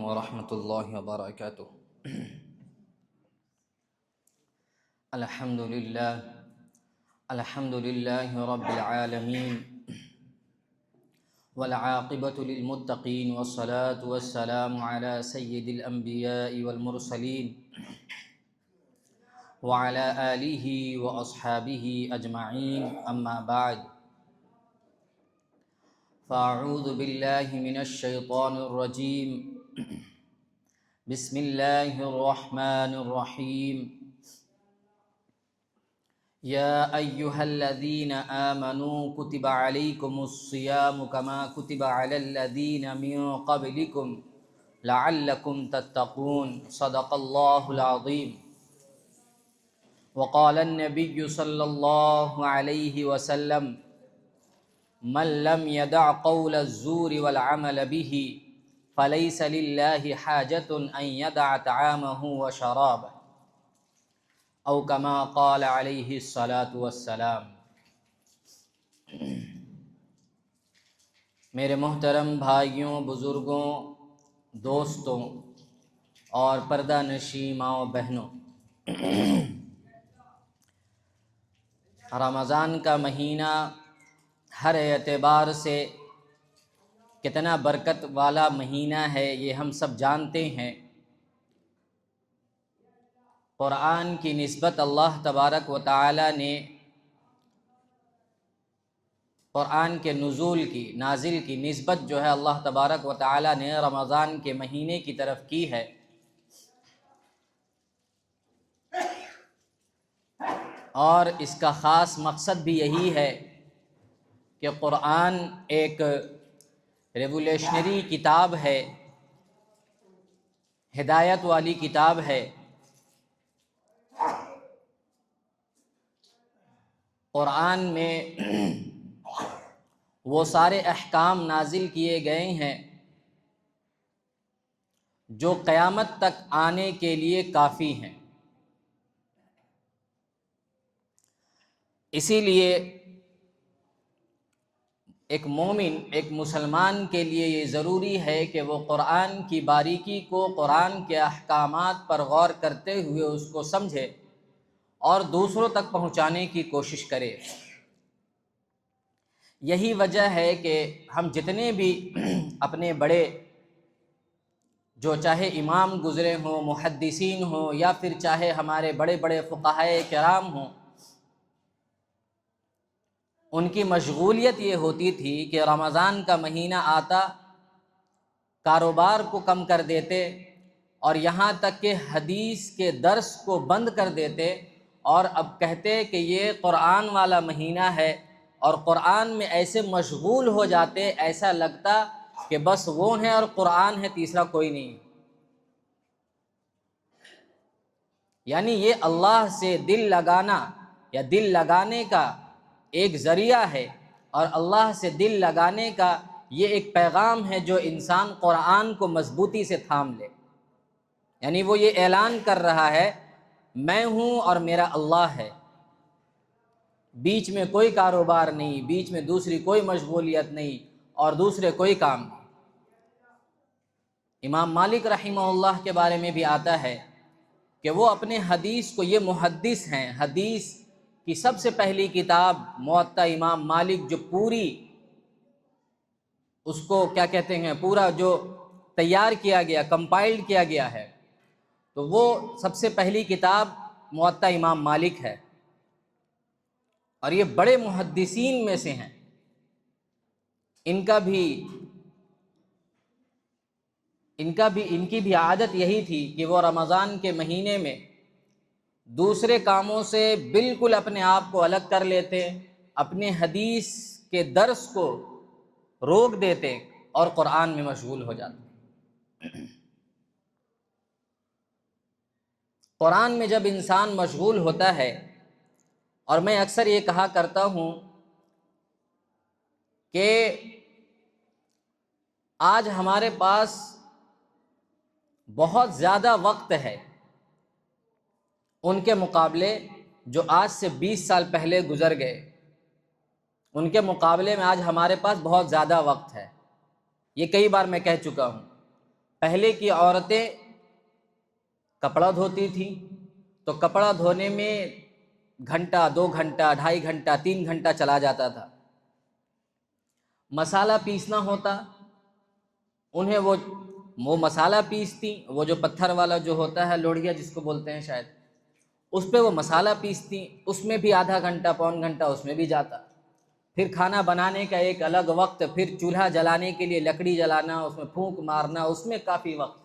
ورحمۃ اللہ وبرکاتہ۔ الحمد للہ رب العالمین والعاقبۃ للمتقین والصلاة والسلام علی سید الانبیاء والمرسلین وعلی آلہ واصحابہ اجمعین، اما بعد فاعوذ باللہ من الشیطان الرجیم، بسم اللہ الرحمن الرحیم۔ یا ایہا الذین آمنوا کتب علیکم الصیام کما کتب علی الذین من قبلکم لعلکم تتقون، صدق اللہ العظیم۔ وقال النبی صلی اللہ علیہ وسلم، من لم يدع قول الزور والعمل به فليس لله حاجة أن يدع طعامه وشرابه، او كما قال عليه الصلاة والسلام۔ میرے محترم بھائیوں، بزرگوں، دوستوں اور پردہ نشین ماؤں بہنوں، رمضان کا مہینہ ہر اعتبار سے کتنا برکت والا مہینہ ہے یہ ہم سب جانتے ہیں۔ قرآن کی نسبت اللہ تبارک و تعالی نے قرآن کے نازل کی نسبت جو ہے اللہ تبارک و تعالی نے رمضان کے مہینے کی طرف کی ہے۔ اور اس کا خاص مقصد بھی یہی ہے کہ قرآن ایک ریولیشنری کتاب ہے، ہدایت والی کتاب ہے۔ قرآن میں وہ سارے احکام نازل کیے گئے ہیں جو قیامت تک آنے کے لیے کافی ہیں۔ اسی لیے ایک مومن، ایک مسلمان کے لیے یہ ضروری ہے کہ وہ قرآن کی باریکی کو، قرآن کے احکامات پر غور کرتے ہوئے اس کو سمجھے اور دوسروں تک پہنچانے کی کوشش کرے۔ یہی وجہ ہے کہ ہم جتنے بھی اپنے بڑے جو چاہے امام گزرے ہوں، محدثین ہوں، یا پھر چاہے ہمارے بڑے بڑے فقہائے کرام ہوں، ان کی مشغولیت یہ ہوتی تھی کہ رمضان کا مہینہ آتا کاروبار کو کم کر دیتے اور یہاں تک کہ حدیث کے درس کو بند کر دیتے، اور اب کہتے کہ یہ قرآن والا مہینہ ہے، اور قرآن میں ایسے مشغول ہو جاتے ایسا لگتا کہ بس وہ ہیں اور قرآن ہے، تیسرا کوئی نہیں۔ یعنی یہ اللہ سے دل لگانا یا دل لگانے کا ایک ذریعہ ہے، اور اللہ سے دل لگانے کا یہ ایک پیغام ہے جو انسان قرآن کو مضبوطی سے تھام لے۔ یعنی وہ یہ اعلان کر رہا ہے، میں ہوں اور میرا اللہ ہے، بیچ میں کوئی کاروبار نہیں، بیچ میں دوسری کوئی مشغولیت نہیں اور دوسرے کوئی کام نہیں۔ امام مالک رحمہ اللہ کے بارے میں بھی آتا ہے کہ وہ اپنے حدیث کو، یہ محدث ہیں، حدیث کی سب سے پہلی کتاب موطا امام مالک جو پوری اس کو کیا کہتے ہیں، پورا جو تیار کیا گیا، کمپائلڈ کیا گیا ہے، تو وہ سب سے پہلی کتاب موطا امام مالک ہے، اور یہ بڑے محدثین میں سے ہیں۔ ان کی بھی عادت یہی تھی کہ وہ رمضان کے مہینے میں دوسرے کاموں سے بالکل اپنے آپ کو الگ کر لیتے، اپنے حدیث کے درس کو روک دیتے اور قرآن میں مشغول ہو جاتے۔ قرآن میں جب انسان مشغول ہوتا ہے، اور میں اکثر یہ کہا کرتا ہوں کہ آج ہمارے پاس بہت زیادہ وقت ہے ان کے مقابلے جو آج سے 20 سال پہلے گزر گئے، ان کے مقابلے میں آج ہمارے پاس بہت زیادہ وقت ہے۔ یہ کئی بار میں کہہ چکا ہوں۔ پہلے کی عورتیں کپڑا دھوتی تھیں تو کپڑا دھونے میں گھنٹہ، 2 گھنٹہ، 2.5 گھنٹہ، 3 گھنٹہ چلا جاتا تھا۔ مسالہ پیسنا ہوتا، انہیں وہ مسالہ پیستی، وہ جو پتھر والا جو ہوتا ہے لوڑیا جس کو بولتے ہیں شاید، اس پہ وہ مسالہ پیستی، اس میں بھی آدھا گھنٹہ، پون گھنٹہ اس میں بھی جاتا۔ پھر کھانا بنانے کا ایک الگ وقت، پھر چولہا جلانے کے لیے لکڑی جلانا، اس میں پھونک مارنا، اس میں کافی وقت،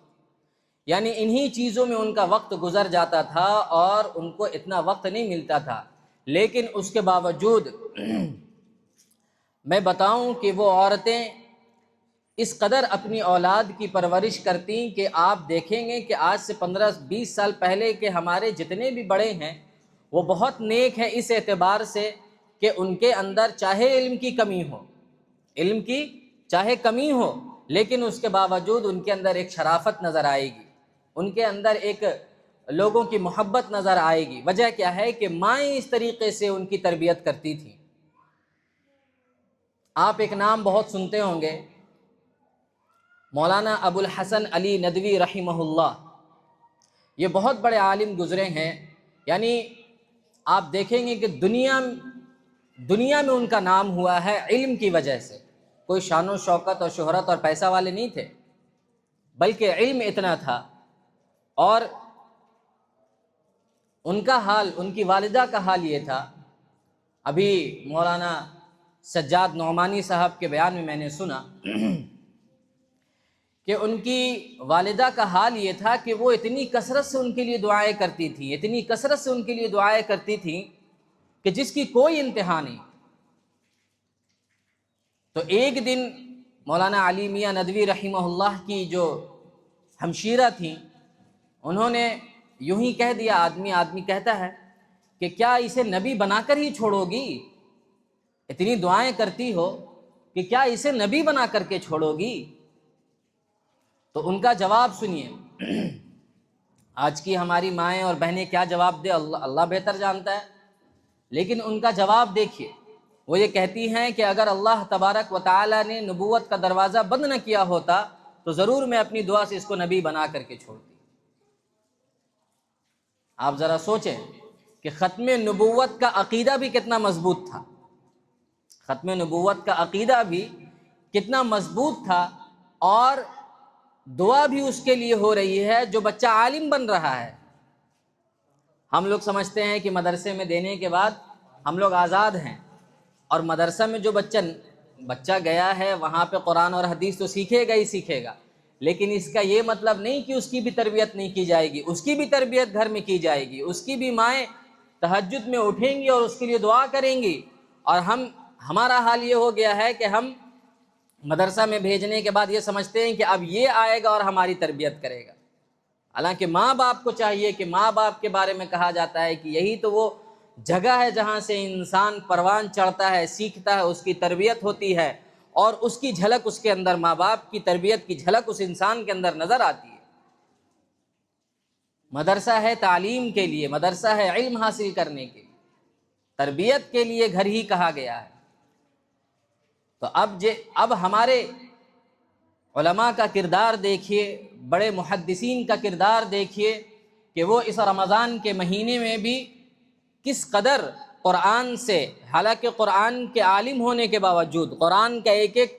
یعنی انہی چیزوں میں ان کا وقت گزر جاتا تھا اور ان کو اتنا وقت نہیں ملتا تھا۔ لیکن اس کے باوجود میں بتاؤں کہ وہ عورتیں اس قدر اپنی اولاد کی پرورش کرتیں کہ آپ دیکھیں گے کہ آج سے 15-20 سال پہلے کے ہمارے جتنے بھی بڑے ہیں وہ بہت نیک ہیں اس اعتبار سے کہ ان کے اندر چاہے علم کی کمی ہو، علم کی چاہے کمی ہو، لیکن اس کے باوجود ان کے اندر ایک شرافت نظر آئے گی، ان کے اندر ایک لوگوں کی محبت نظر آئے گی۔ وجہ کیا ہے کہ مائیں اس طریقے سے ان کی تربیت کرتی تھیں۔ آپ ایک نام بہت سنتے ہوں گے، مولانا ابو الحسن علی ندوی رحمہ اللہ، یہ بہت بڑے عالم گزرے ہیں، یعنی آپ دیکھیں گے کہ دنیا میں ان کا نام ہوا ہے علم کی وجہ سے۔ کوئی شان و شوکت اور شہرت اور پیسہ والے نہیں تھے، بلکہ علم اتنا تھا۔ اور ان کا حال، ان کی والدہ کا حال یہ تھا، ابھی مولانا سجاد نعمانی صاحب کے بیان میں نے سنا کہ ان کی والدہ کا حال یہ تھا کہ وہ اتنی کثرت سے ان کے لیے دعائیں کرتی تھیں، اتنی کثرت سے ان کے لیے دعائیں کرتی تھیں کہ جس کی کوئی انتہا نہیں۔ تو ایک دن مولانا علی میاں ندوی رحمہ اللہ کی جو ہمشیرہ تھیں، انہوں نے یوں ہی کہہ دیا، آدمی کہتا ہے کہ کیا اسے نبی بنا کر ہی چھوڑو گی؟ اتنی دعائیں کرتی ہو کہ کیا اسے نبی بنا کر کے چھوڑو گی؟ تو ان کا جواب سنیے۔ آج کی ہماری مائیں اور بہنیں کیا جواب دے اللہ بہتر جانتا ہے، لیکن ان کا جواب دیکھیے، وہ یہ کہتی ہیں کہ اگر اللہ تبارک و تعالی نے نبوت کا دروازہ بند نہ کیا ہوتا تو ضرور میں اپنی دعا سے اس کو نبی بنا کر کے چھوڑتی۔ آپ ذرا سوچیں کہ ختم نبوت کا عقیدہ بھی کتنا مضبوط تھا، ختم نبوت کا عقیدہ بھی کتنا مضبوط تھا، اور دعا بھی اس کے لیے ہو رہی ہے جو بچہ عالم بن رہا ہے۔ ہم لوگ سمجھتے ہیں کہ مدرسے میں دینے کے بعد ہم لوگ آزاد ہیں، اور مدرسہ میں جو بچہ گیا ہے وہاں پہ قرآن اور حدیث تو سیکھے گا ہی سیکھے گا، لیکن اس کا یہ مطلب نہیں کہ اس کی بھی تربیت نہیں کی جائے گی، اس کی بھی تربیت گھر میں کی جائے گی، اس کی بھی مائیں تہجد میں اٹھیں گی اور اس کے لیے دعا کریں گی۔ اور ہمارا حال یہ ہو گیا ہے کہ ہم مدرسہ میں بھیجنے کے بعد یہ سمجھتے ہیں کہ اب یہ آئے گا اور ہماری تربیت کرے گا، حالانکہ ماں باپ کو چاہیے کہ ماں باپ کے بارے میں کہا جاتا ہے کہ یہی تو وہ جگہ ہے جہاں سے انسان پروان چڑھتا ہے، سیکھتا ہے، اس کی تربیت ہوتی ہے، اور اس کی جھلک اس کے اندر، ماں باپ کی تربیت کی جھلک اس انسان کے اندر نظر آتی ہے۔ مدرسہ ہے تعلیم کے لیے، مدرسہ ہے علم حاصل کرنے کے لیے، تربیت کے لیے گھر ہی کہا گیا ہے۔ تو اب ہمارے علماء کا کردار دیکھیے، بڑے محدثین کا کردار دیکھیے کہ وہ اس رمضان کے مہینے میں بھی کس قدر قرآن سے، حالانکہ قرآن کے عالم ہونے کے باوجود، قرآن کا ایک ایک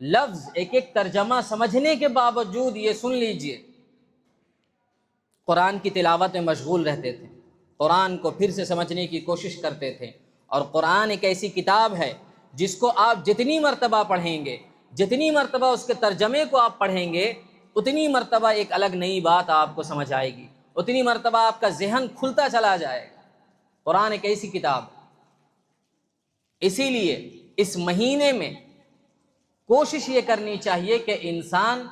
لفظ، ایک ایک ترجمہ سمجھنے کے باوجود، یہ سن لیجئے، قرآن کی تلاوت میں مشغول رہتے تھے، قرآن کو پھر سے سمجھنے کی کوشش کرتے تھے۔ اور قرآن ایک ایسی کتاب ہے جس کو آپ جتنی مرتبہ پڑھیں گے، جتنی مرتبہ اس کے ترجمے کو آپ پڑھیں گے، اتنی مرتبہ ایک الگ نئی بات آپ کو سمجھ آئے گی، اتنی مرتبہ آپ کا ذہن کھلتا چلا جائے گا۔ قرآن ایک ایسی کتاب ہے۔ اسی لیے اس مہینے میں کوشش یہ کرنی چاہیے کہ انسان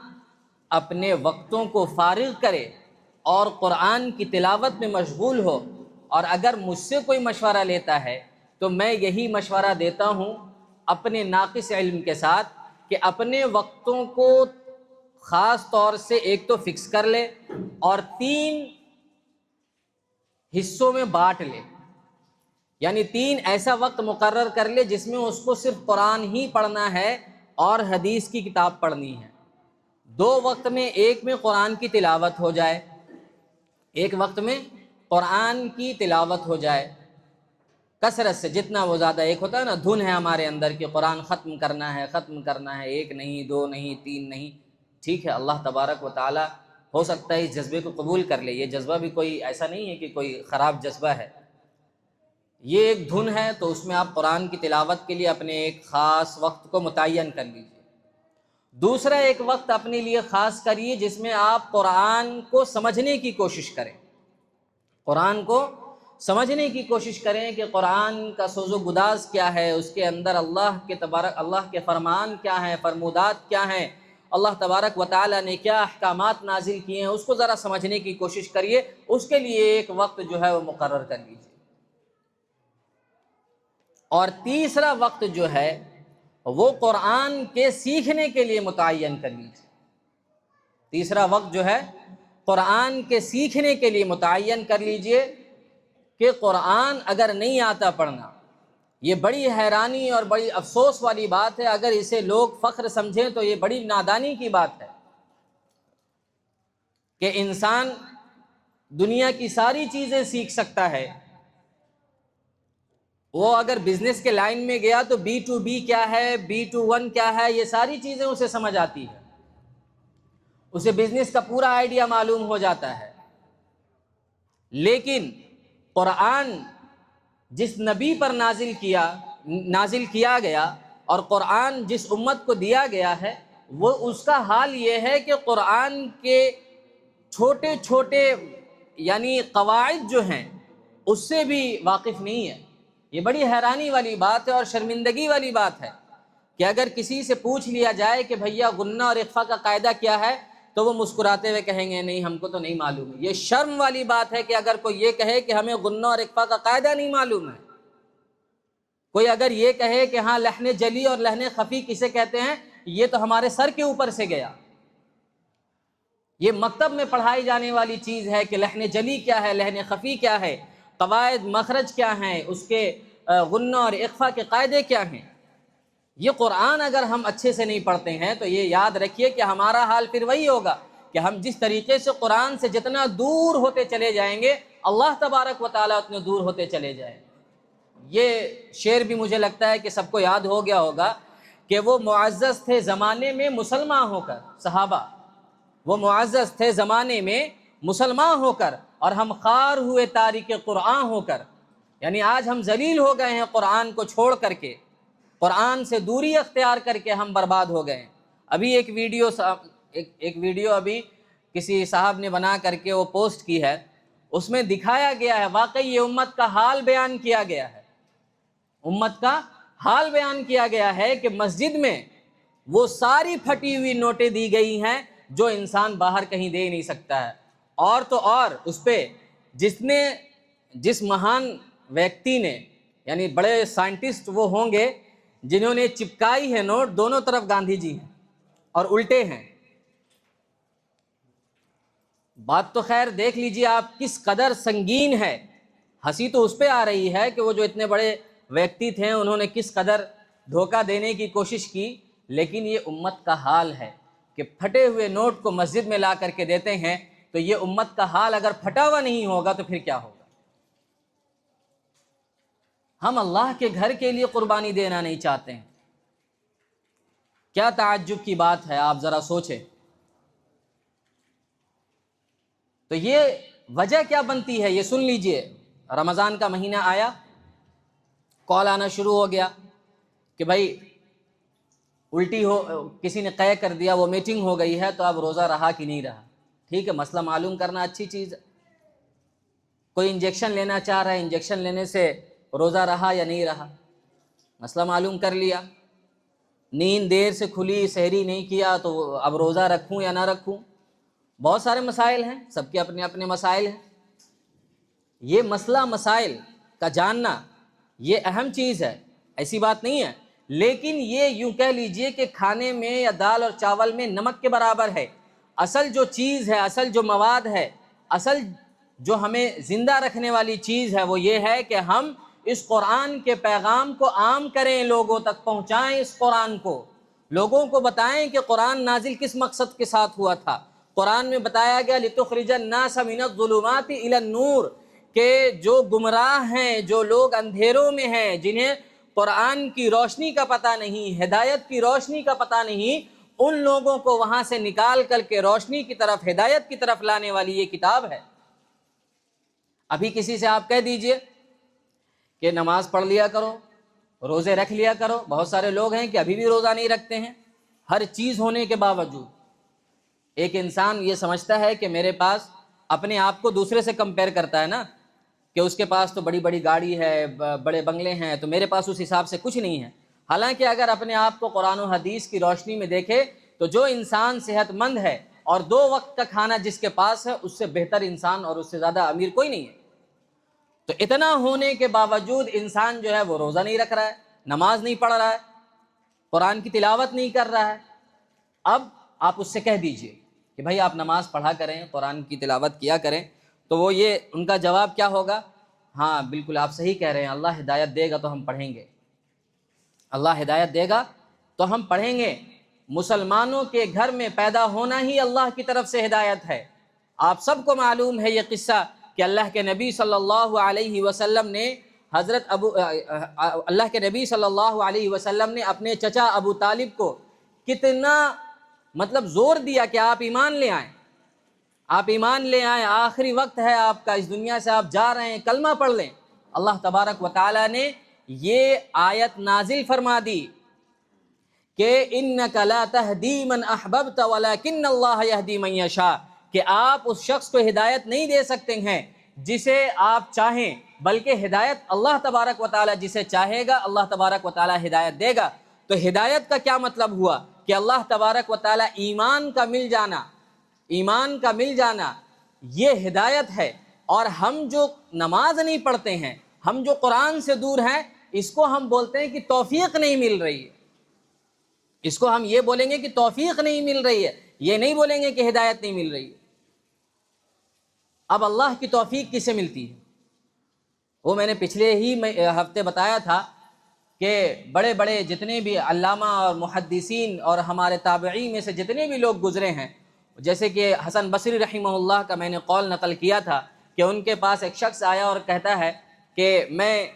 اپنے وقتوں کو فارغ کرے اور قرآن کی تلاوت میں مشغول ہو۔ اور اگر مجھ سے کوئی مشورہ لیتا ہے تو میں یہی مشورہ دیتا ہوں اپنے ناقص علم کے ساتھ کہ اپنے وقتوں کو خاص طور سے ایک تو فکس کر لے اور 3 حصوں میں بانٹ لے، یعنی 3 ایسا وقت مقرر کر لے جس میں اس کو صرف قرآن ہی پڑھنا ہے اور حدیث کی کتاب پڑھنی ہے۔ دو وقت میں ایک میں قرآن کی تلاوت ہو جائے، ایک وقت میں قرآن کی تلاوت ہو جائے کثرت سے، جتنا وہ زیادہ، ایک ہوتا ہے نا دھن ہے ہمارے اندر کہ قرآن ختم کرنا ہے، ختم کرنا ہے، ایک نہیں، دو نہیں، تین نہیں، ٹھیک ہے، اللہ تبارک و تعالی ہو سکتا ہے اس جذبے کو قبول کر لے، یہ جذبہ بھی کوئی ایسا نہیں ہے کہ کوئی خراب جذبہ ہے، یہ ایک دھن ہے، تو اس میں آپ قرآن کی تلاوت کے لیے اپنے ایک خاص وقت کو متعین کر لیجیے۔ دوسرا ایک وقت اپنے لیے خاص کریے جس میں آپ قرآن کو سمجھنے کی کوشش کریں، قرآن کو سمجھنے کی کوشش کریں کہ قرآن کا سوز و گداز کیا ہے، اس کے اندر اللہ کے فرمان کیا ہیں، فرمودات کیا ہیں، اللہ تبارک و تعالی نے کیا احکامات نازل کیے ہیں، اس کو ذرا سمجھنے کی کوشش کریے، اس کے لیے ایک وقت جو ہے وہ مقرر کر لیجیے۔ اور تیسرا وقت جو ہے وہ قرآن کے سیکھنے کے لیے متعین کر لیجیے، تیسرا وقت جو ہے قرآن کے سیکھنے کے لیے متعین کر لیجئے کہ قرآن اگر نہیں آتا پڑھنا، یہ بڑی حیرانی اور بڑی افسوس والی بات ہے، اگر اسے لوگ فخر سمجھیں تو یہ بڑی نادانی کی بات ہے کہ انسان دنیا کی ساری چیزیں سیکھ سکتا ہے، وہ اگر بزنس کے لائن میں گیا تو B2B کیا ہے، B21 کیا ہے، یہ ساری چیزیں اسے سمجھ آتی ہے، اسے بزنس کا پورا آئیڈیا معلوم ہو جاتا ہے، لیکن قرآن جس نبی پر نازل کیا گیا اور قرآن جس امت کو دیا گیا ہے، وہ اس کا حال یہ ہے کہ قرآن کے چھوٹے چھوٹے یعنی قواعد جو ہیں اس سے بھی واقف نہیں ہے۔ یہ بڑی حیرانی والی بات ہے اور شرمندگی والی بات ہے کہ اگر کسی سے پوچھ لیا جائے کہ بھیا غنہ اور اخفا کا قاعدہ کیا ہے تو وہ مسکراتے ہوئے کہیں گے نہیں ہم کو تو نہیں معلوم ہے۔ یہ شرم والی بات ہے کہ اگر کوئی یہ کہے کہ ہمیں غنہ اور اخفا کا قاعدہ نہیں معلوم ہے، کوئی اگر یہ کہے کہ ہاں لحن جلی اور لحن خفی کسے کہتے ہیں، یہ تو ہمارے سر کے اوپر سے گیا۔ یہ مکتب میں پڑھائی جانے والی چیز ہے کہ لحن جلی کیا ہے، لحن خفی کیا ہے، قواعد مخرج کیا ہیں، اس کے غنہ اور اخفا کے قاعدے کیا ہیں۔ یہ قرآن اگر ہم اچھے سے نہیں پڑھتے ہیں تو یہ یاد رکھیے کہ ہمارا حال پھر وہی ہوگا کہ ہم جس طریقے سے قرآن سے جتنا دور ہوتے چلے جائیں گے اللہ تبارک و تعالیٰ اتنے دور ہوتے چلے جائیں گے۔ یہ شعر بھی مجھے لگتا ہے کہ سب کو یاد ہو گیا ہوگا کہ وہ معزز تھے زمانے میں مسلمان ہو کر، صحابہ وہ معزز تھے زمانے میں مسلمان ہو کر اور ہم خوار ہوئے تارک قرآن ہو کر، یعنی آج ہم ذلیل ہو گئے ہیں قرآن کو چھوڑ کر کے، قرآن سے دوری اختیار کر کے ہم برباد ہو گئے ہیں۔ ابھی ایک ویڈیو ابھی کسی صاحب نے بنا کر کے وہ پوسٹ کی ہے، اس میں دکھایا گیا ہے، واقعی یہ امت کا حال بیان کیا گیا ہے، امت کا حال بیان کیا گیا ہے کہ مسجد میں وہ ساری پھٹی ہوئی نوٹیں دی گئی ہیں جو انسان باہر کہیں دے نہیں سکتا ہے، اور تو اور اس پہ جس مہان ویکتی نے، یعنی بڑے سائنٹسٹ وہ ہوں گے جنہوں نے چپکائی ہے نوٹ، دونوں طرف گاندھی جی ہیں اور الٹے ہیں۔ بات تو خیر دیکھ لیجیے آپ کس قدر سنگین ہے، ہنسی تو اس پہ آ رہی ہے کہ وہ جو اتنے بڑے ویکتی تھے انہوں نے کس قدر دھوکہ دینے کی کوشش کی، لیکن یہ امت کا حال ہے کہ پھٹے ہوئے نوٹ کو مسجد میں لا کر کے دیتے ہیں، تو یہ امت کا حال اگر پھٹا ہوا نہیں ہوگا تو پھر کیا ہوگا؟ ہم اللہ کے گھر کے لیے قربانی دینا نہیں چاہتے ہیں، کیا تعجب کی بات ہے، آپ ذرا سوچیں۔ تو یہ وجہ کیا بنتی ہے، یہ سن لیجئے۔ رمضان کا مہینہ آیا، کال آنا شروع ہو گیا کہ بھائی الٹی کسی نے قے کر دیا، وہ میٹنگ ہو گئی ہے تو اب روزہ رہا کہ نہیں رہا۔ ٹھیک ہے، مسئلہ معلوم کرنا اچھی چیز ہے۔ کوئی انجیکشن لینا چاہ رہا ہے، انجیکشن لینے سے روزہ رہا یا نہیں رہا، مسئلہ معلوم کر لیا۔ نیند دیر سے کھلی، سحری نہیں کیا تو اب روزہ رکھوں یا نہ رکھوں، بہت سارے مسائل ہیں، سب کے اپنے اپنے مسائل ہیں۔ یہ مسئلہ مسائل کا جاننا یہ اہم چیز ہے، ایسی بات نہیں ہے، لیکن یہ یوں کہہ لیجئے کہ کھانے میں یا دال اور چاول میں نمک کے برابر ہے۔ اصل جو چیز ہے، اصل جو مواد ہے، اصل جو ہمیں زندہ رکھنے والی چیز ہے وہ یہ ہے کہ ہم اس قرآن کے پیغام کو عام کریں، لوگوں تک پہنچائیں، اس قرآن کو لوگوں کو بتائیں کہ قرآن نازل کس مقصد کے ساتھ ہوا تھا۔ قرآن میں بتایا گیا لِتُخْرِجَ النَّاسَ مِنَ الظُّلُمَاتِ إِلَى النُّورِ، کہ جو گمراہ ہیں، جو لوگ اندھیروں میں ہیں، جنہیں قرآن کی روشنی کا پتہ نہیں، ہدایت کی روشنی کا پتہ نہیں، ان لوگوں کو وہاں سے نکال کر کے روشنی کی طرف، ہدایت کی طرف لانے والی یہ کتاب ہے۔ ابھی کسی سے آپ کہہ دیجئے کہ نماز پڑھ لیا کرو، روزے رکھ لیا کرو، بہت سارے لوگ ہیں کہ ابھی بھی روزہ نہیں رکھتے ہیں، ہر چیز ہونے کے باوجود۔ ایک انسان یہ سمجھتا ہے کہ میرے پاس، اپنے آپ کو دوسرے سے کمپیئر کرتا ہے نا، کہ اس کے پاس تو بڑی بڑی گاڑی ہے، بڑے بنگلے ہیں، تو میرے پاس اس حساب سے کچھ نہیں ہے۔ حالانکہ اگر اپنے آپ کو قرآن و حدیث کی روشنی میں دیکھے تو جو انسان صحت مند ہے اور 2 وقت کا کھانا جس کے پاس ہے، اس سے بہتر انسان اور اس سے زیادہ امیر کوئی نہیں ہے۔ تو اتنا ہونے کے باوجود انسان جو ہے وہ روزہ نہیں رکھ رہا ہے، نماز نہیں پڑھ رہا ہے، قرآن کی تلاوت نہیں کر رہا ہے۔ اب آپ اس سے کہہ دیجئے کہ بھائی آپ نماز پڑھا کریں، قرآن کی تلاوت کیا کریں، تو وہ یہ ان کا جواب کیا ہوگا؟ ہاں بالکل آپ صحیح کہہ رہے ہیں، اللہ ہدایت دے گا تو ہم پڑھیں گے، اللہ ہدایت دے گا تو ہم پڑھیں گے۔ مسلمانوں کے گھر میں پیدا ہونا ہی اللہ کی طرف سے ہدایت ہے۔ آپ سب کو معلوم ہے یہ قصہ کہ اللہ کے نبی صلی اللہ علیہ وسلم نے اللہ کے نبی صلی اللہ علیہ وسلم نے اپنے چچا ابو طالب کو کتنا زور دیا کہ آپ ایمان لے آئیں، آپ ایمان لے آئیں، آخری وقت ہے آپ کا، اس دنیا سے آپ جا رہے ہیں، کلمہ پڑھ لیں۔ اللہ تبارک و تعالیٰ نے یہ آیت نازل فرما دی کہ اِنَّكَ لَا تَهْدِي مَنْ أَحْبَبْتَ وَلَكِنَّ اللَّهَ يَهْدِي مَنْ يَشَاءُ، کہ آپ اس شخص کو ہدایت نہیں دے سکتے ہیں جسے آپ چاہیں، بلکہ ہدایت اللہ تبارک و تعالیٰ جسے چاہے گا اللہ تبارک و تعالیٰ ہدایت دے گا۔ تو ہدایت کا کیا مطلب ہوا کہ اللہ تبارک و تعالیٰ ایمان کا مل جانا یہ ہدایت ہے۔ اور ہم جو نماز نہیں پڑھتے ہیں، ہم جو قرآن سے دور ہیں، اس کو ہم بولتے ہیں کہ توفیق نہیں مل رہی ہے، اس کو ہم یہ بولیں گے کہ توفیق نہیں مل رہی ہے، یہ نہیں بولیں گے کہ ہدایت نہیں مل رہی ہے۔ اب اللہ کی توفیق کسے ملتی ہے؟ وہ میں نے پچھلے ہی ہفتے بتایا تھا کہ بڑے بڑے جتنے بھی علامہ اور محدثین اور ہمارے تابعین میں سے جتنے بھی لوگ گزرے ہیں، جیسے کہ حسن بصری رحمہ اللہ کا میں نے قول نقل کیا تھا کہ ان کے پاس ایک شخص آیا اور کہتا ہے کہ میں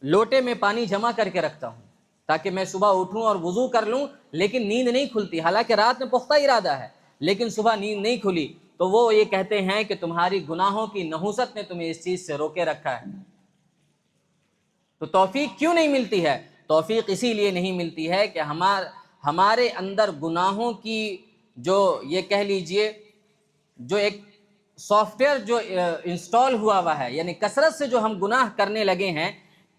لوٹے میں پانی جمع کر کے رکھتا ہوں تاکہ میں صبح اٹھوں اور وضو کر لوں، لیکن نیند نہیں کھلتی، حالانکہ رات میں پختہ ارادہ ہے لیکن صبح نیند نہیں کھلی۔ تو وہ یہ کہتے ہیں کہ تمہاری گناہوں کی نحوست نے تمہیں اس چیز سے روکے رکھا ہے۔ تو توفیق کیوں نہیں ملتی ہے؟ توفیق اسی لیے نہیں ملتی ہے کہ ہمارے اندر گناہوں کی جو یہ کہہ لیجئے جو ایک سافٹ ویئر جو انسٹال ہوا ہے، یعنی کثرت سے جو ہم گناہ کرنے لگے ہیں،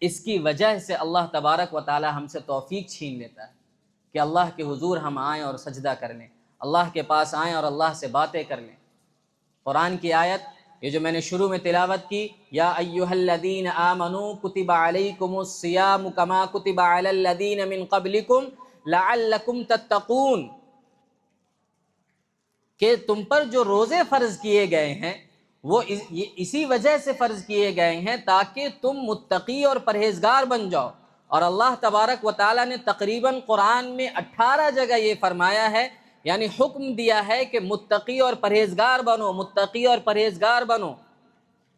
اس کی وجہ سے اللہ تبارک و تعالی ہم سے توفیق چھین لیتا ہے کہ اللہ کے حضور ہم آئیں اور سجدہ کر لیں، اللہ کے پاس آئیں اور اللہ سے باتیں کر لیں۔ قرآن کی آیت یہ جو میں نے شروع میں تلاوت کی، یا ایھا الذین آمنوا کتب علیکم الصیام کما کتب علی الذین من قبلکم لعلکم تتقون، کہ تم پر جو روزے فرض کیے گئے ہیں وہ اسی وجہ سے فرض کیے گئے ہیں تاکہ تم متقی اور پرہیزگار بن جاؤ۔ اور اللہ تبارک و تعالیٰ نے تقریباً قرآن میں 18 جگہ یہ فرمایا ہے، یعنی حکم دیا ہے کہ متقی اور پرہیزگار بنو، متقی اور پرہیزگار بنو۔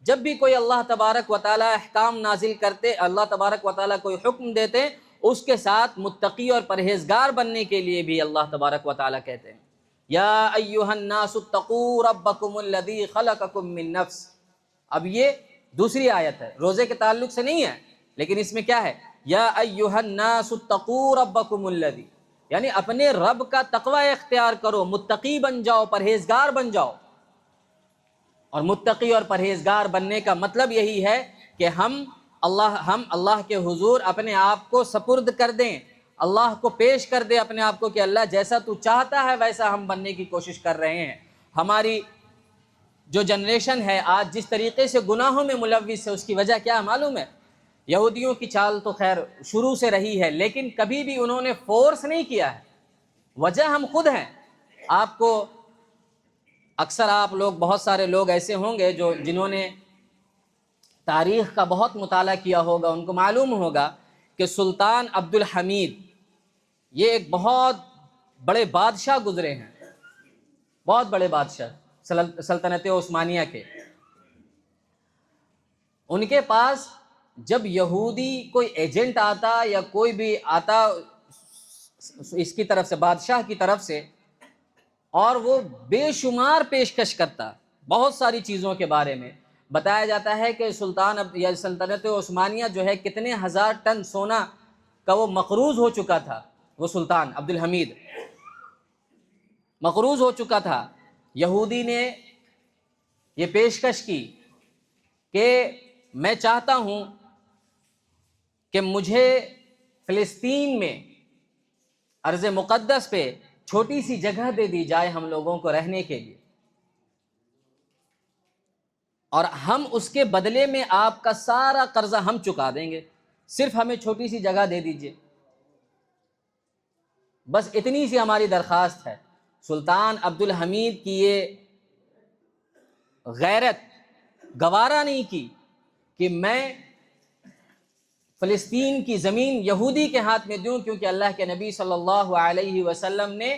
جب بھی کوئی اللہ تبارک و تعالیٰ احکام نازل کرتے، اللہ تبارک و تعالیٰ کوئی حکم دیتے، اس کے ساتھ متقی اور پرہیزگار بننے کے لیے بھی اللہ تبارک و تعالیٰ کہتے ہیں یا ایھا الناس اتقوا ربکم الذی خلقکم من نفس۔ اب یہ دوسری آیت ہے، روزے کے تعلق سے نہیں ہے، لیکن اس میں کیا ہے؟ یا ایھا الناس اتقوا ربکم الذی، یعنی اپنے رب کا تقوی اختیار کرو، متقی بن جاؤ، پرہیزگار بن جاؤ۔ اور متقی اور پرہیزگار بننے کا مطلب یہی ہے کہ ہم اللہ کے حضور اپنے آپ کو سپرد کر دیں، اللہ کو پیش کر دے اپنے آپ کو کہ اللہ جیسا تو چاہتا ہے ویسا ہم بننے کی کوشش کر رہے ہیں۔ ہماری جو جنریشن ہے آج جس طریقے سے گناہوں میں ملوث ہے، اس کی وجہ کیا معلوم ہے؟ یہودیوں کی چال تو خیر شروع سے رہی ہے، لیکن کبھی بھی انہوں نے فورس نہیں کیا ہے، وجہ ہم خود ہیں۔ آپ کو اکثر آپ لوگ بہت سارے لوگ ایسے ہوں گے جنہوں نے تاریخ کا بہت مطالعہ کیا ہوگا، ان کو معلوم ہوگا کہ سلطان عبد الحمید یہ ایک بہت بڑے بادشاہ گزرے ہیں، بہت بڑے بادشاہ سلطنت عثمانیہ کے۔ ان کے پاس جب یہودی کوئی ایجنٹ آتا یا کوئی بھی آتا اس کی طرف سے، بادشاہ کی طرف سے، اور وہ بے شمار پیشکش کرتا بہت ساری چیزوں کے بارے میں، بتایا جاتا ہے کہ یا سلطنت عثمانیہ جو ہے کتنے ہزار ٹن سونا کا وہ مقروض ہو چکا تھا، وہ سلطان عبدالحمید مقروض ہو چکا تھا۔ یہودی نے یہ پیشکش کی کہ میں چاہتا ہوں کہ مجھے فلسطین میں ارض مقدس پہ چھوٹی سی جگہ دے دی جائے ہم لوگوں کو رہنے کے لیے، اور ہم اس کے بدلے میں آپ کا سارا قرضہ ہم چکا دیں گے، صرف ہمیں چھوٹی سی جگہ دے دیجئے، بس اتنی سی ہماری درخواست ہے۔ سلطان عبدالحمید کی یہ غیرت گوارا نہیں کی کہ میں فلسطین کی زمین یہودی کے ہاتھ میں دوں، کیونکہ اللہ کے نبی صلی اللہ علیہ وسلم نے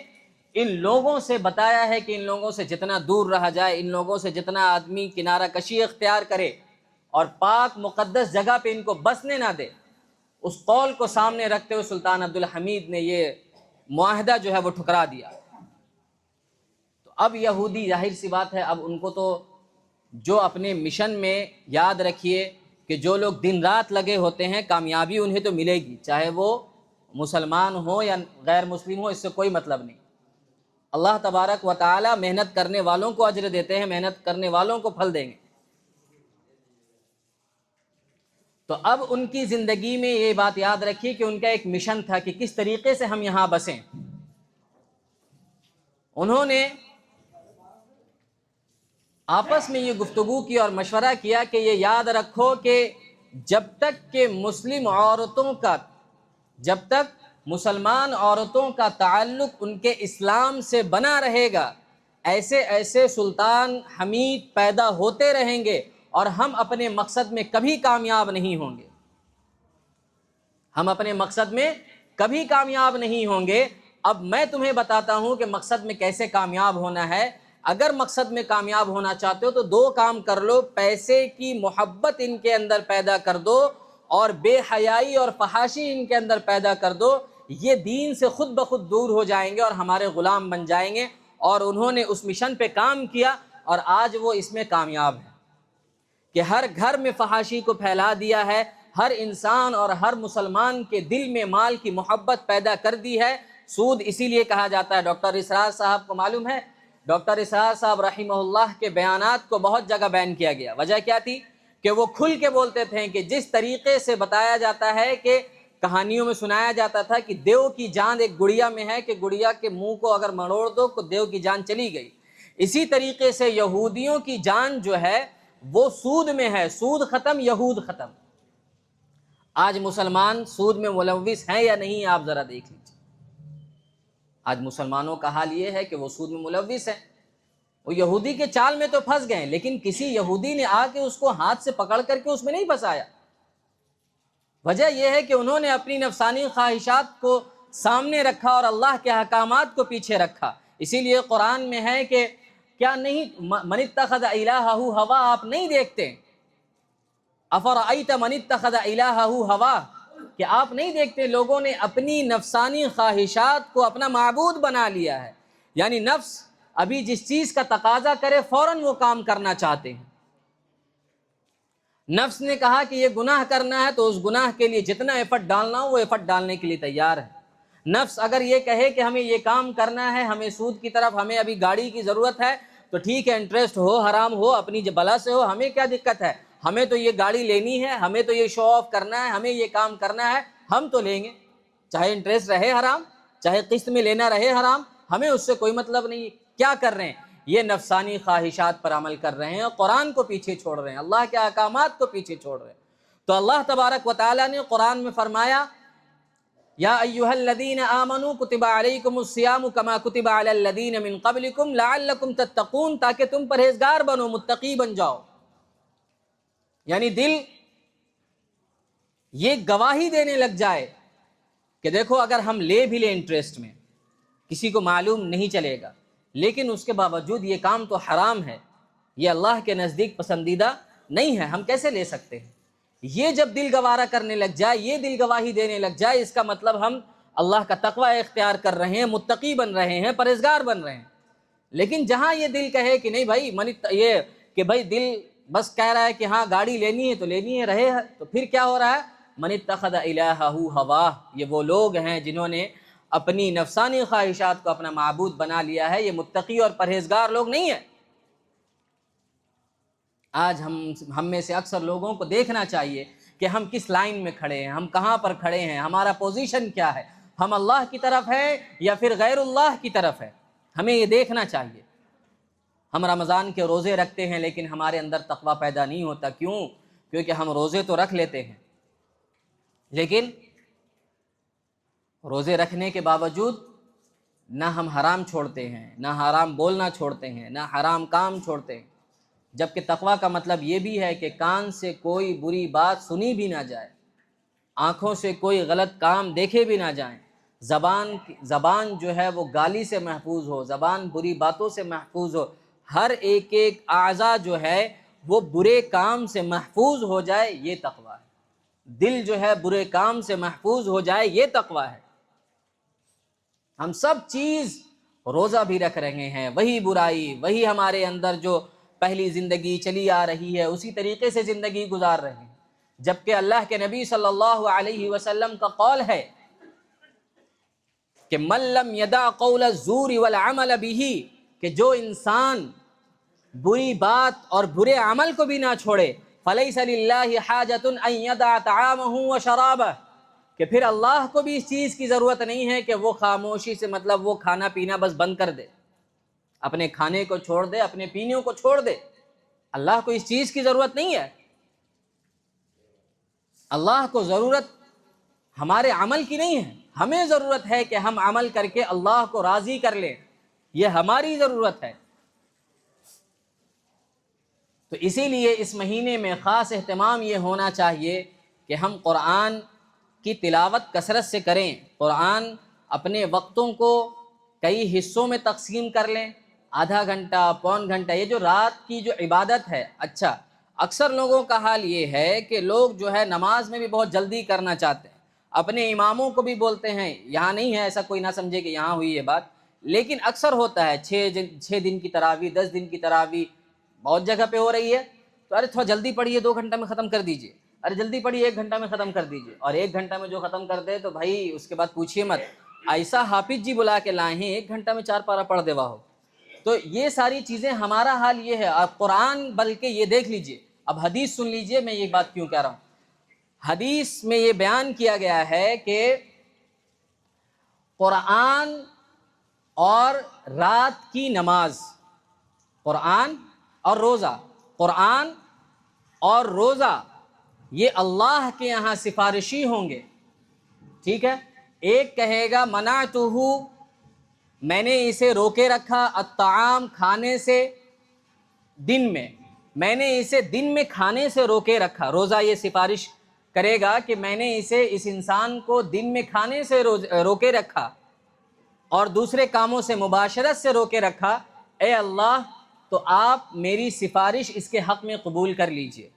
ان لوگوں سے بتایا ہے کہ ان لوگوں سے جتنا دور رہا جائے، ان لوگوں سے جتنا آدمی کنارہ کشی اختیار کرے اور پاک مقدس جگہ پہ ان کو بسنے نہ دے، اس قول کو سامنے رکھتے ہوئے سلطان عبدالحمید نے یہ معاہدہ جو ہے وہ ٹھکرا دیا۔ تو اب یہودی ظاہر سی بات ہے، اب ان کو تو جو اپنے مشن میں، یاد رکھیے کہ جو لوگ دن رات لگے ہوتے ہیں کامیابی انہیں تو ملے گی، چاہے وہ مسلمان ہو یا غیر مسلم ہو، اس سے کوئی مطلب نہیں۔ اللہ تبارک و تعالی محنت کرنے والوں کو اجر دیتے ہیں، محنت کرنے والوں کو پھل دیں گے۔ تو اب ان کی زندگی میں یہ بات یاد رکھیے کہ ان کا ایک مشن تھا کہ کس طریقے سے ہم یہاں بسیں۔ انہوں نے آپس میں یہ گفتگو کی اور مشورہ کیا کہ یہ یاد رکھو کہ جب تک کہ جب تک مسلمان عورتوں کا تعلق ان کے اسلام سے بنا رہے گا، ایسے ایسے سلطان حمید پیدا ہوتے رہیں گے اور ہم اپنے مقصد میں کبھی کامیاب نہیں ہوں گے، ہم اپنے مقصد میں کبھی کامیاب نہیں ہوں گے۔ اب میں تمہیں بتاتا ہوں کہ مقصد میں کیسے کامیاب ہونا ہے۔ اگر مقصد میں کامیاب ہونا چاہتے ہو تو دو کام کر لو، پیسے کی محبت ان کے اندر پیدا کر دو اور بے حیائی اور فحاشی ان کے اندر پیدا کر دو، یہ دین سے خود بخود دور ہو جائیں گے اور ہمارے غلام بن جائیں گے۔ اور انہوں نے اس مشن پہ کام کیا اور آج وہ اس میں کامیاب ہے کہ ہر گھر میں فحاشی کو پھیلا دیا ہے، ہر انسان اور ہر مسلمان کے دل میں مال کی محبت پیدا کر دی ہے۔ سود اسی لیے کہا جاتا ہے، ڈاکٹر اسرار صاحب کو معلوم ہے، ڈاکٹر اسرار صاحب رحمہ اللہ کے بیانات کو بہت جگہ بیان کیا گیا۔ وجہ کیا تھی کہ وہ کھل کے بولتے تھے کہ جس طریقے سے بتایا جاتا ہے کہ کہانیوں میں سنایا جاتا تھا کہ دیو کی جان ایک گڑیا میں ہے، کہ گڑیا کے منہ کو اگر مروڑ دو تو دیو کی جان چلی گئی، اسی طریقے سے یہودیوں کی جان جو ہے وہ سود میں ہے، سود ختم یہود ختم۔ آج مسلمان سود میں ملوث ہیں یا نہیں، آپ ذرا دیکھ لیجیے۔ آج مسلمانوں کا حال یہ ہے کہ وہ سود میں ملوث ہیں، وہ یہودی کے چال میں تو پھنس گئے، لیکن کسی یہودی نے آ کے اس کو ہاتھ سے پکڑ کر کے اس میں نہیں پھنسایا۔ وجہ یہ ہے کہ انہوں نے اپنی نفسانی خواہشات کو سامنے رکھا اور اللہ کے احکامات کو پیچھے رکھا۔ اسی لیے قرآن میں ہے کہ کیا نہیں من اتخذ الہہ ہوا، آپ نہیں دیکھتے افرأیت من اتخذ الہہ ہوا، کہ آپ نہیں دیکھتے لوگوں نے اپنی نفسانی خواہشات کو اپنا معبود بنا لیا ہے، یعنی نفس ابھی جس چیز کا تقاضا کرے فوراً وہ کام کرنا چاہتے ہیں۔ نفس نے کہا کہ یہ گناہ کرنا ہے تو اس گناہ کے لیے جتنا ایفرٹ ڈالنا ہو وہ ایفرٹ ڈالنے کے لیے تیار ہے۔ نفس اگر یہ کہے کہ ہمیں یہ کام کرنا ہے، ہمیں سود کی طرف، ہمیں ابھی گاڑی کی ضرورت ہے تو ٹھیک ہے، انٹرسٹ ہو، حرام ہو، اپنی بلا سے ہو، ہمیں کیا دقت ہے، ہمیں تو یہ گاڑی لینی ہے، ہمیں تو یہ شو آف کرنا ہے، ہمیں یہ کام کرنا ہے، ہم تو لیں گے، چاہے انٹرسٹ رہے حرام، چاہے قسط میں لینا رہے حرام، ہمیں اس سے کوئی مطلب نہیں۔ کیا کر رہے ہیں؟ یہ نفسانی خواہشات پر عمل کر رہے ہیں اور قرآن کو پیچھے چھوڑ رہے ہیں، اللہ کے احکامات کو پیچھے چھوڑ رہے ہیں۔ تو اللہ تبارک و تعالیٰ نے قرآن میں فرمایا یا ایھا الذین آمنوا کتب علیکم الصیام کما کتب علی الذین من قبلکم لعلکم تتقون، تاکہ تم پرہیزگار بنو، متقی بن جاؤ۔ یعنی دل یہ گواہی دینے لگ جائے کہ دیکھو اگر ہم لے بھی لیں انٹرسٹ میں، کسی کو معلوم نہیں چلے گا، لیکن اس کے باوجود یہ کام تو حرام ہے، یہ اللہ کے نزدیک پسندیدہ نہیں ہے، ہم کیسے لے سکتے ہیں؟ یہ جب دل گوارا کرنے لگ جائے، یہ دل گواہی دینے لگ جائے، اس کا مطلب ہم اللہ کا تقوی اختیار کر رہے ہیں، متقی بن رہے ہیں، پرہیزگار بن رہے ہیں۔ لیکن جہاں یہ دل کہے کہ نہیں بھائی یہ کہ بھائی دل بس کہہ رہا ہے کہ ہاں گاڑی لینی ہے تو لینی ہے، رہے ہے، تو پھر کیا ہو رہا ہے؟ من اتخذ الہہ ہواہ، یہ وہ لوگ ہیں جنہوں نے اپنی نفسانی خواہشات کو اپنا معبود بنا لیا ہے، یہ متقی اور پرہیزگار لوگ نہیں ہیں۔ آج ہم میں سے اکثر لوگوں کو دیکھنا چاہیے کہ ہم کس لائن میں کھڑے ہیں، ہم کہاں پر کھڑے ہیں، ہمارا پوزیشن کیا ہے، ہم اللہ کی طرف ہیں یا پھر غیر اللہ کی طرف ہے، ہمیں یہ دیکھنا چاہیے۔ ہم رمضان کے روزے رکھتے ہیں لیکن ہمارے اندر تقویٰ پیدا نہیں ہوتا، کیوں؟ کیونکہ ہم روزے تو رکھ لیتے ہیں لیکن روزے رکھنے کے باوجود نہ ہم حرام چھوڑتے ہیں، نہ حرام بولنا چھوڑتے ہیں، نہ حرام کام چھوڑتے ہیں، جبکہ تقویٰ کا مطلب یہ بھی ہے کہ کان سے کوئی بری بات سنی بھی نہ جائے، آنکھوں سے کوئی غلط کام دیکھے بھی نہ جائیں، زبان جو ہے وہ گالی سے محفوظ ہو، زبان بری باتوں سے محفوظ ہو، ہر ایک اعضاء جو ہے وہ برے کام سے محفوظ ہو جائے، یہ تقویٰ ہے۔ دل جو ہے برے کام سے محفوظ ہو جائے، یہ تقویٰ ہے۔ ہم سب چیز روزہ بھی رکھ رہے ہیں، وہی برائی، وہی ہمارے اندر جو پہلی زندگی چلی آ رہی ہے اسی طریقے سے زندگی گزار رہے ہیں، جبکہ اللہ کے نبی صلی اللہ علیہ وسلم کا قول ہے کہ من لم یدع قول الزور والعمل به، کہ جو انسان بری بات اور برے عمل کو بھی نہ چھوڑے، فلیس للہ حاجۃ ان یدع طعامہ وشرابہ، کہ پھر اللہ کو بھی اس چیز کی ضرورت نہیں ہے کہ وہ خاموشی سے مطلب وہ کھانا پینا بس بند کر دے، اپنے کھانے کو چھوڑ دے، اپنے پینے کو چھوڑ دے، اللہ کو اس چیز کی ضرورت نہیں ہے۔ اللہ کو ضرورت ہمارے عمل کی نہیں ہے، ہمیں ضرورت ہے کہ ہم عمل کر کے اللہ کو راضی کر لیں، یہ ہماری ضرورت ہے۔ تو اسی لیے اس مہینے میں خاص اہتمام یہ ہونا چاہیے کہ ہم قرآن کی تلاوت کثرت سے کریں، قرآن اپنے وقتوں کو کئی حصوں میں تقسیم کر لیں، آدھا گھنٹہ، پون گھنٹہ، یہ جو رات کی جو عبادت ہے۔ اچھا، اکثر لوگوں کا حال یہ ہے کہ لوگ جو ہے نماز میں بھی بہت جلدی کرنا چاہتے ہیں، اپنے اماموں کو بھی بولتے ہیں، یہاں نہیں ہے ایسا، کوئی نہ سمجھے کہ یہاں ہوئی یہ بات، لیکن اکثر ہوتا ہے 6 دن کی تراویح، 10 دن کی تراویح بہت جگہ پہ ہو رہی ہے، تو ارے تھوڑا جلدی پڑھیے، 2 گھنٹہ میں ختم کر دیجئے، ارے جلدی پڑھیے 1 گھنٹہ میں ختم کر دیجئے، اور 1 گھنٹہ میں جو ختم کر دے تو بھائی اس کے بعد پوچھیے مت، ایسا حافظ جی بلا کے لائے ہیں 1 گھنٹہ میں 4 پارہ پڑھ دیوا ہو۔ تو یہ ساری چیزیں، ہمارا حال یہ ہے۔ آپ قرآن بلکہ یہ دیکھ لیجئے، اب حدیث سن لیجئے، میں یہ بات کیوں کہہ رہا ہوں۔ حدیث میں یہ بیان کیا گیا ہے کہ قرآن اور رات کی نماز، قرآن اور روزہ، قرآن اور روزہ یہ اللہ کے یہاں سفارشی ہوں گے، ٹھیک ہے؟ ایک کہے گا منعتہ، میں نے اسے روکے رکھا، الطعام، کھانے سے، دن میں نے اسے دن میں کھانے سے روکے رکھا۔ روزہ یہ سفارش کرے گا کہ میں نے اسے، اس انسان کو دن میں کھانے سے روکے رکھا اور دوسرے کاموں سے، مباشرت سے روکے رکھا، اے اللہ تو آپ میری سفارش اس کے حق میں قبول کر لیجئے،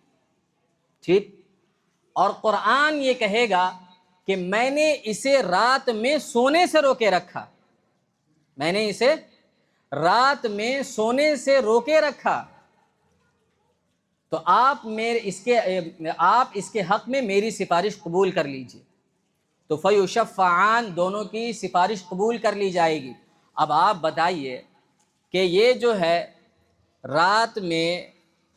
ٹھیک؟ اور قرآن یہ کہے گا کہ میں نے اسے رات میں سونے سے روکے رکھا، میں نے اسے رات میں سونے سے روکے رکھا، تو آپ اس کے حق میں میری سفارش قبول کر لیجئے۔ تو فیشفعان، دونوں کی سفارش قبول کر لی جائے گی۔ اب آپ بتائیے کہ یہ جو ہے رات میں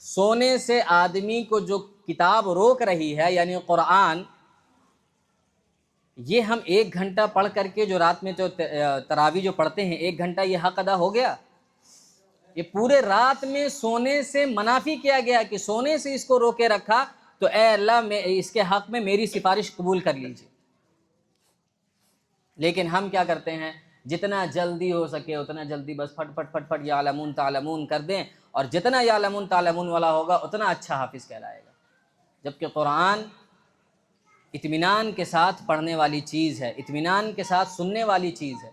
سونے سے آدمی کو جو کتاب روک رہی ہے، یعنی قرآن، یہ ہم 1 گھنٹہ پڑھ کر کے جو رات میں جو تراویح جو پڑھتے ہیں 1 گھنٹہ، یہ حق ادا ہو گیا؟ یہ پورے رات میں سونے سے منافی کیا گیا کہ سونے سے اس کو روکے رکھا، تو اے اللہ میں اس کے حق میں میری سفارش قبول کر لیجیے۔ لیکن ہم کیا کرتے ہیں؟ جتنا جلدی ہو سکے اتنا جلدی بس پھٹ پھٹ پھٹ پھٹ یعلمون تعلمون کر دیں، اور جتنا یعلمون تعلمون والا ہوگا اتنا اچھا حافظ کہلائے گا، جبکہ قرآن اطمینان کے ساتھ پڑھنے والی چیز ہے، اطمینان کے ساتھ سننے والی چیز ہے۔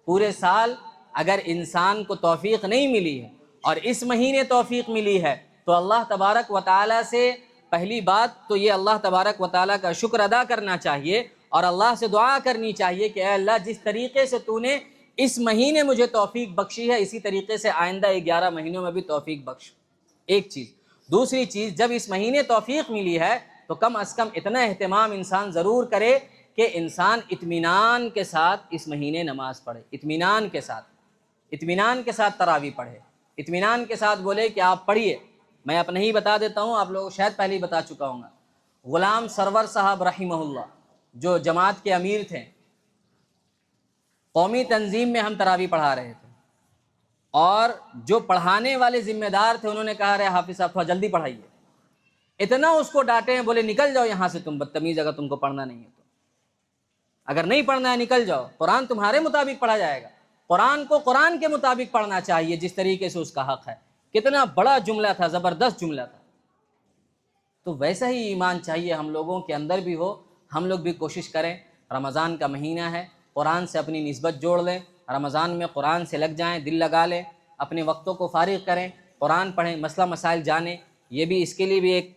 پورے سال اگر انسان کو توفیق نہیں ملی ہے اور اس مہینے توفیق ملی ہے تو اللہ تبارک و تعالیٰ سے پہلی بات تو یہ اللہ تبارک و تعالیٰ کا شکر ادا کرنا چاہیے اور اللہ سے دعا کرنی چاہیے کہ اے اللہ جس طریقے سے تو نے اس مہینے مجھے توفیق بخشی ہے اسی طریقے سے آئندہ 11 مہینوں میں بھی توفیق بخش۔ ایک چیز۔ دوسری چیز، جب اس مہینے توفیق ملی ہے تو کم از کم اتنا اہتمام انسان ضرور کرے کہ انسان اطمینان کے ساتھ اس مہینے نماز پڑھے، اطمینان کے ساتھ تراویح پڑھے، اطمینان کے ساتھ بولے کہ آپ پڑھیے۔ میں اپنا ہی بتا دیتا ہوں، آپ لوگوں شاید پہلے ہی بتا چکا ہوں گا۔ غلام سرور صاحب رحمہ اللہ جو جماعت کے امیر تھے، قومی تنظیم میں ہم تراویح پڑھا رہے تھے اور جو پڑھانے والے ذمہ دار تھے انہوں نے کہا رہے حافظ صاحب تھوڑا جلدی پڑھائیے۔ اتنا اس کو ڈانٹے ہیں، بولے نکل جاؤ یہاں سے تم بدتمیز، اگر تم کو پڑھنا نہیں ہے تو، اگر نہیں پڑھنا ہے نکل جاؤ، قرآن تمہارے مطابق پڑھا جائے گا، قرآن کو قرآن کے مطابق پڑھنا چاہیے جس طریقے سے اس کا حق ہے۔ کتنا بڑا جملہ تھا، زبردست جملہ تھا۔ تو ویسا ہی ایمان چاہیے ہم لوگوں کے اندر بھی ہو، ہم لوگ بھی کوشش کریں، رمضان کا مہینہ ہے، قرآن سے اپنی نسبت جوڑ لیں، رمضان میں قرآن سے لگ جائیں، دل لگا لیں، اپنے وقتوں کو فارغ کریں، قرآن پڑھیں، مسئلہ مسائل جانیں، یہ بھی اس کے لیے بھی ایک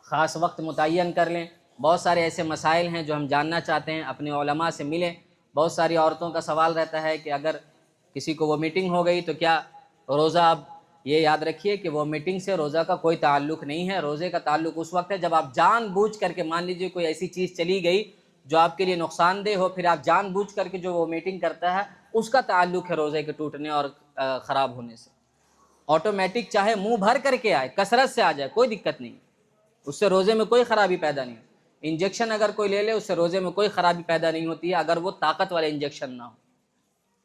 خاص وقت متعین کر لیں۔ بہت سارے ایسے مسائل ہیں جو ہم جاننا چاہتے ہیں، اپنے علماء سے ملیں۔ بہت ساری عورتوں کا سوال رہتا ہے کہ اگر کسی کو وہ میٹنگ ہو گئی تو کیا روزہ؟ اب یہ یاد رکھیے کہ وہ میٹنگ سے روزہ کا کوئی تعلق نہیں ہے، روزے کا تعلق اس وقت ہے جب آپ جان بوجھ کر کے، مان لیجیے کوئی ایسی چیز چلی گئی جو آپ کے لیے نقصان دہ ہو، پھر آپ جان بوجھ کر کے جو وہ میٹنگ کرتا ہے اس کا تعلق ہے روزے کے ٹوٹنے اور خراب ہونے سے۔ آٹومیٹک چاہے منہ بھر کر کے آئے، کثرت سے آ جائے، کوئی دقت نہیں، اس سے روزے میں کوئی خرابی پیدا نہیں۔ انجیکشن اگر کوئی لے لے اس سے روزے میں کوئی خرابی پیدا نہیں ہوتی ہے اگر وہ طاقت والے انجیکشن نہ ہو۔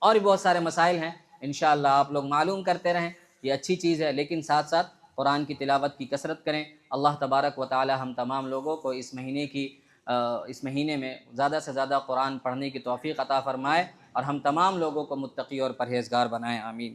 اور بھی بہت سارے مسائل ہیں، انشاءاللہ آپ لوگ معلوم کرتے رہیں، یہ اچھی چیز ہے، لیکن ساتھ ساتھ قرآن کی تلاوت کی کثرت کریں۔ اللہ تبارک و تعالی ہم تمام لوگوں کو اس مہینے میں زیادہ سے زیادہ قرآن پڑھنے کی توفیق عطا فرمائے اور ہم تمام لوگوں کو متقی اور پرہیزگار بنائے، آمین۔